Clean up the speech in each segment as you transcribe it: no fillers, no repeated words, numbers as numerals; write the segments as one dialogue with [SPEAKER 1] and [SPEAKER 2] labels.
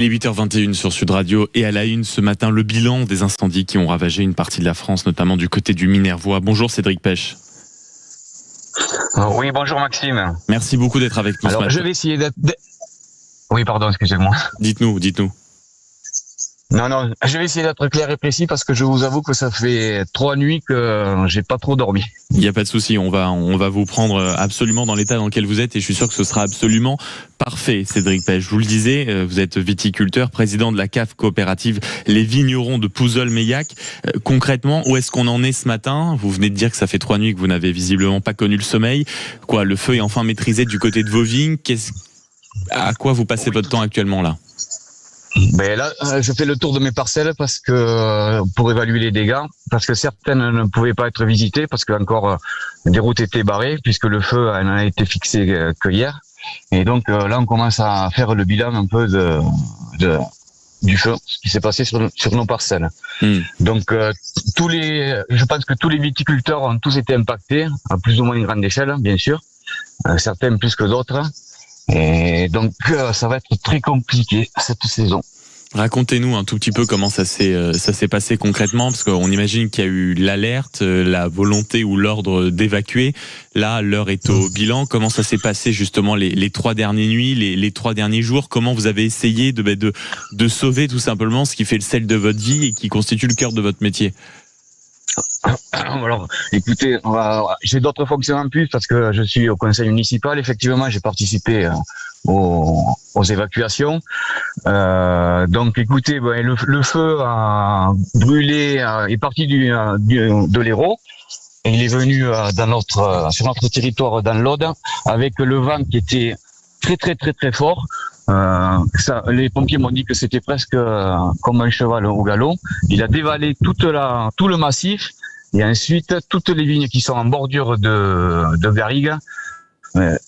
[SPEAKER 1] Il est 8h21 sur Sud Radio et à la une ce matin, le bilan des incendies qui ont ravagé une partie de la France, notamment du côté du Minervois. Bonjour Cédric Pech.
[SPEAKER 2] Oui, bonjour Maxime.
[SPEAKER 1] Merci beaucoup d'être avec nous ce matin.
[SPEAKER 2] Je vais essayer d'être... Oui, pardon, excusez-moi.
[SPEAKER 1] Dites-nous.
[SPEAKER 2] Non, je vais essayer d'être clair et précis parce que je vous avoue que ça fait 3 nuits que j'ai pas trop dormi.
[SPEAKER 1] Il n'y a pas de souci, on va vous prendre absolument dans l'état dans lequel vous êtes et je suis sûr que ce sera absolument parfait, Cédric Pech. Je vous le disais, vous êtes viticulteur, président de la CAF coopérative Les Vignerons de Pouzols-Meillac. Concrètement, où est-ce qu'on en est ce matin? Vous venez de dire que ça fait 3 nuits que vous n'avez visiblement pas connu le sommeil. Quoi, le feu est enfin maîtrisé du côté de vos vignes? À quoi vous passez votre temps actuellement là?
[SPEAKER 2] Ben là, je fais le tour de mes parcelles parce que pour évaluer les dégâts, parce que certaines ne pouvaient pas être visitées parce que encore des routes étaient barrées puisque le feu n'a été fixé que hier. Et donc là, on commence à faire le bilan un peu du feu, ce qui s'est passé sur nos parcelles. Donc je pense que tous les viticulteurs ont tous été impactés à plus ou moins une grande échelle, bien sûr, certains plus que d'autres. Et donc ça va être très compliqué cette saison.
[SPEAKER 1] Racontez-nous un tout petit peu comment ça s'est passé concrètement, parce qu'on imagine qu'il y a eu l'alerte, la volonté ou l'ordre d'évacuer. Là, l'heure est au bilan. Comment ça s'est passé justement les 3 dernières nuits, les 3 derniers jours? Comment vous avez essayé de sauver tout simplement ce qui fait le sel de votre vie et qui constitue le cœur de votre métier?
[SPEAKER 2] Alors, écoutez, j'ai d'autres fonctions en plus parce que je suis au conseil municipal. Effectivement, j'ai participé aux évacuations. Donc, écoutez, le feu a brûlé, est parti de l'Hérault. Et il est venu sur notre territoire dans l'Aude avec le vent qui était très très très très fort. Les pompiers m'ont dit que c'était presque comme un cheval au galop. Il a dévalé tout le massif et ensuite toutes les vignes qui sont en bordure de garrigue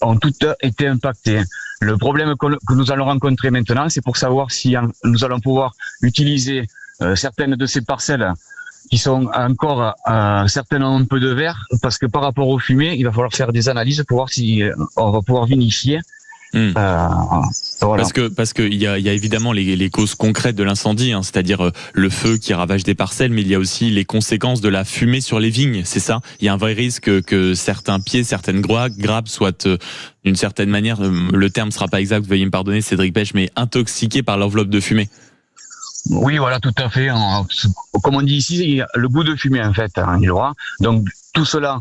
[SPEAKER 2] ont toutes été impactées. Le problème que nous allons rencontrer maintenant, c'est pour savoir si nous allons pouvoir utiliser certaines de ces parcelles qui sont encore certaines ont un peu de verre, parce que par rapport aux fumées, il va falloir faire des analyses pour voir si on va pouvoir vinifier. Voilà.
[SPEAKER 1] Parce que il y a évidemment les causes concrètes de l'incendie, hein, c'est-à-dire le feu qui ravage des parcelles, mais il y a aussi les conséquences de la fumée sur les vignes, c'est ça? Il y a un vrai risque que certains pieds, certaines grappes soient d'une certaine manière, le terme sera pas exact, veuillez me pardonner Cédric Pech, mais intoxiqués par l'enveloppe de fumée.
[SPEAKER 2] Oui, voilà, tout à fait. Comme on dit ici, il y a le goût de fumée en fait, il y aura. Donc tout cela,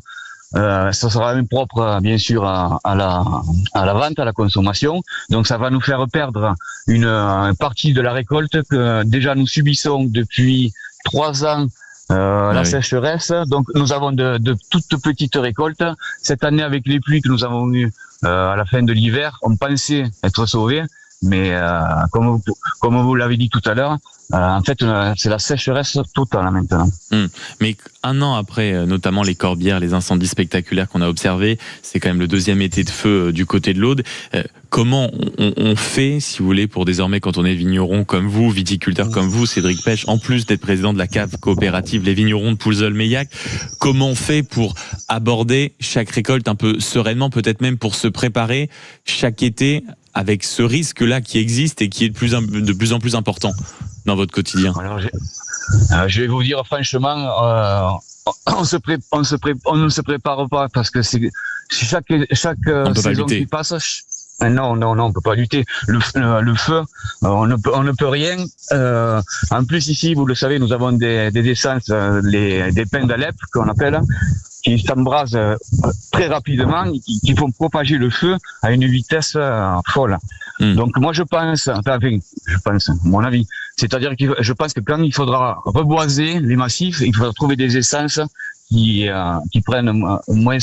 [SPEAKER 2] ça sera impropre bien sûr à la vente, à la consommation. Donc ça va nous faire perdre une partie de la récolte que déjà nous subissons depuis 3 ans. La sécheresse, donc nous avons de toutes petites récoltes. Cette année, avec les pluies que nous avons eues à la fin de l'hiver, on pensait être sauvés, mais comme vous l'avez dit tout à l'heure, en fait, c'est la sécheresse totale maintenant.
[SPEAKER 1] Mais 1 an après, notamment les corbières, les incendies spectaculaires qu'on a observés, c'est quand même le 2e été de feu du côté de l'Aude. Comment on fait, si vous voulez, pour désormais, quand on est vigneron comme vous, viticulteur comme vous, Cédric Pech, en plus d'être président de la CAF coopérative Les Vignerons de Pouzols-Meillac, comment on fait pour aborder chaque récolte un peu sereinement, peut-être même pour se préparer chaque été avec ce risque-là qui existe et qui est de plus en plus important dans votre quotidien?
[SPEAKER 2] Alors, je vais vous dire franchement, on ne se prépare pas parce que c'est chaque saison qui passe. Non, on peut pas lutter. Le feu, on ne peut rien. En plus ici, vous le savez, nous avons des essences, des pins d'Alep qu'on appelle, qui s'embrasent très rapidement, qui font propager le feu à une vitesse folle. Donc moi je pense, mon avis, c'est-à-dire que je pense que quand il faudra reboiser les massifs, il faudra trouver des essences qui prennent moins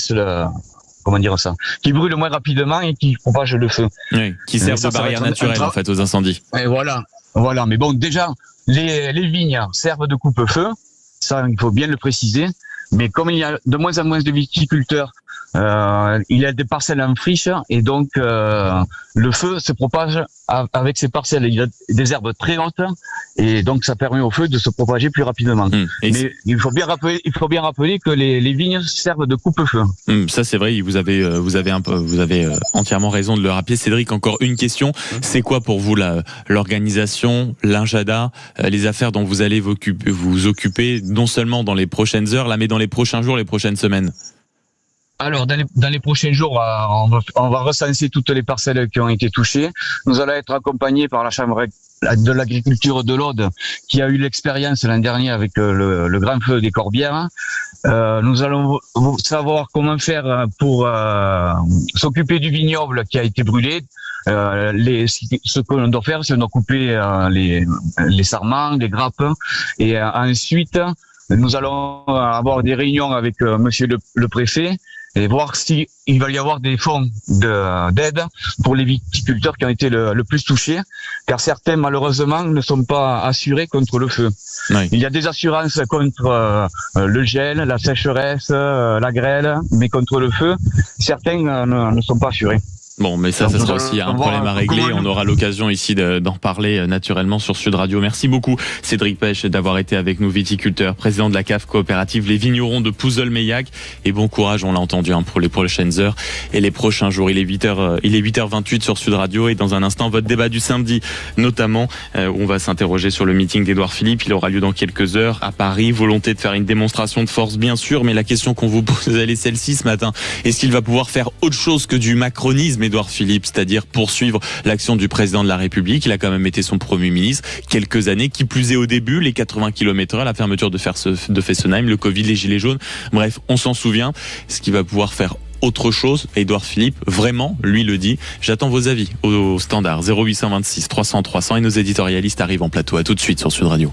[SPEAKER 2] qui brûlent moins rapidement et qui propagent le feu.
[SPEAKER 1] Oui, qui servent de barrière naturelle en fait aux incendies.
[SPEAKER 2] Et voilà. Mais bon, déjà les vignes servent de coupe-feu, ça il faut bien le préciser. Mais comme il y a de moins en moins de viticulteurs il y a des parcelles en friche et donc le feu se propage avec ces parcelles. Il y a des herbes très hautes et donc ça permet au feu de se propager plus rapidement. Mais il faut bien rappeler que les vignes servent de coupe-feu.
[SPEAKER 1] Ça c'est vrai, vous avez entièrement raison de le rappeler. Cédric, encore une question. C'est quoi pour vous l'organisation, l'Injada, les affaires dont vous allez vous occuper, non seulement dans les prochaines heures, là, mais dans les prochains jours, les prochaines semaines?
[SPEAKER 2] Alors, dans les prochains jours, on va recenser toutes les parcelles qui ont été touchées. Nous allons être accompagnés par la Chambre de l'agriculture de l'Aude, qui a eu l'expérience l'an dernier avec le grand feu des Corbières. Nous allons savoir comment faire pour s'occuper du vignoble qui a été brûlé. Ce que l'on doit faire, c'est on doit couper les sarments, les grappes, et ensuite nous allons avoir des réunions avec monsieur le préfet et voir s'il va y avoir des fonds d'aide pour les viticulteurs qui ont été le plus touchés, car certains malheureusement ne sont pas assurés contre le feu. Oui. Il y a des assurances contre le gel, la sécheresse, la grêle, mais contre le feu, certains ne sont pas assurés.
[SPEAKER 1] Bon, mais ça sera aussi un problème à régler. On aura l'occasion ici d'en reparler naturellement sur Sud Radio. Merci beaucoup, Cédric Pech, d'avoir été avec nous, viticulteur, président de la CAF coopérative Les Vignerons de Pouzeul-Meillac. Et bon courage, on l'a entendu, pour les prochaines heures et les prochains jours. Il est 8h28 sur Sud Radio et dans un instant, votre débat du samedi, notamment, où on va s'interroger sur le meeting d'Édouard Philippe. Il aura lieu dans quelques heures à Paris. Volonté de faire une démonstration de force, bien sûr, mais la question qu'on vous pose, elle est celle-ci ce matin. Est-ce qu'il va pouvoir faire autre chose que du macronisme, Édouard Philippe, c'est-à-dire poursuivre l'action du président de la République? Il a quand même été son Premier ministre quelques années, qui plus est au début, les 80 km/h, la fermeture de Fessenheim, le Covid, les gilets jaunes, bref, on s'en souvient. Est-ce qu'il va pouvoir faire autre chose? Édouard Philippe, vraiment, lui le dit. J'attends vos avis au standard 0826 300 300 et nos éditorialistes arrivent en plateau. À tout de suite sur Sud Radio.